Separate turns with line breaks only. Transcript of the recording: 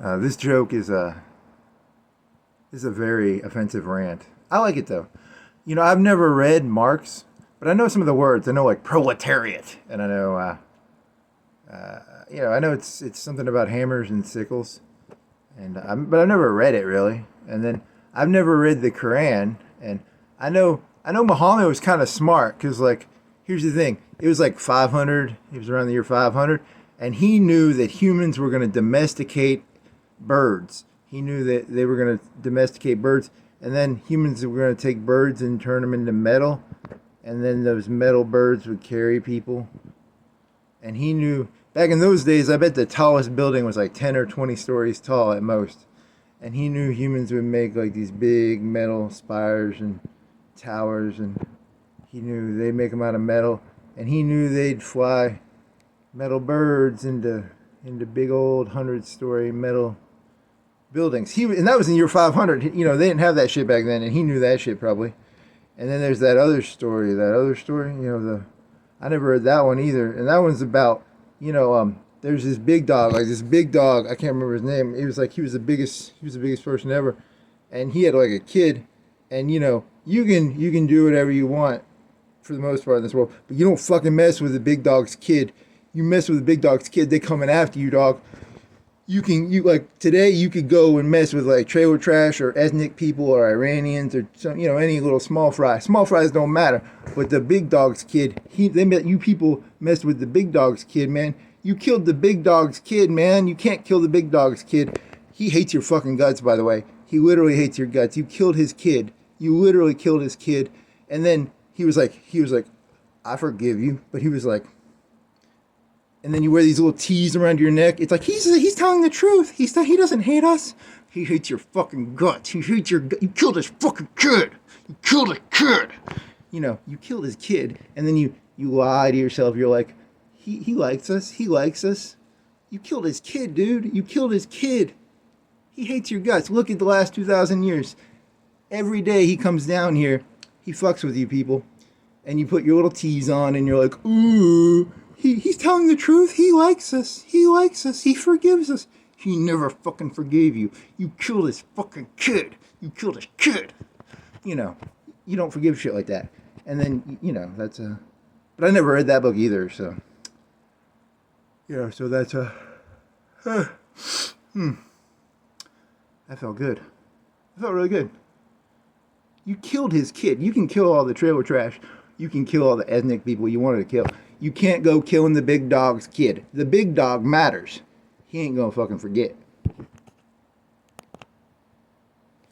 This joke is a very offensive rant. I like it though. You know, I've never read Marx, but I know some of the words. I know like proletariat, and I know, I know it's something about hammers and sickles, but I've never read it really. And then I've never read the Quran, and I know Muhammad was kind of smart because like here's the thing, it was like 500. He was around the year 500, and he knew that humans were going to domesticate birds. He knew that they were going to domesticate birds, and then humans were going to take birds and turn them into metal, and then those metal birds would carry people. And he knew back in those days, I bet the tallest building was like 10 or 20 stories tall at most. And he knew humans would make like these big metal spires and towers, and he knew they'd make them out of metal, and he knew they'd fly metal birds into big old 100-story metal buildings. And that was in year 500. You know, they didn't have that shit back then, and he knew that shit probably. And then there's that other story. I never read that one either. And that one's about, there's this big dog, I can't remember his name. It was like he was the biggest person ever, and he had like a kid, and you can do whatever you want for the most part in this world, but you don't fucking mess with the big dog's kid. You mess with the big dog's kid, they coming after you, dog. Today you could go and mess with like trailer trash or ethnic people or Iranians or some, any little small fry. Small fries don't matter, but the big dog's kid, you people messed with the big dog's kid, man. You killed the big dog's kid, man. You can't kill the big dog's kid. He hates your fucking guts, by the way. He literally hates your guts. You killed his kid. You literally killed his kid. And then he was like, I forgive you. But he was like, and then you wear these little T's around your neck. It's like, he's telling the truth. He doesn't hate us. He hates your fucking guts. He hates your gut. You killed his fucking kid. You killed his kid. You killed his kid. And then you lie to yourself. You're like, he likes us. He likes us. You killed his kid, dude. You killed his kid. He hates your guts. Look at the last 2,000 years. Every day he comes down here, he fucks with you people. And you put your little T's on and you're like, ooh, he's telling the truth. He likes us. He likes us. He forgives us. He never fucking forgave you. You killed his fucking kid. You killed his kid. You don't forgive shit like that. And then, that's a... But I never read that book either, so... so that's a... That felt good. That felt really good. You killed his kid. You can kill all the trailer trash. You can kill all the ethnic people you wanted to kill. You can't go killing the big dog's kid. The big dog matters. He ain't gonna fucking forget.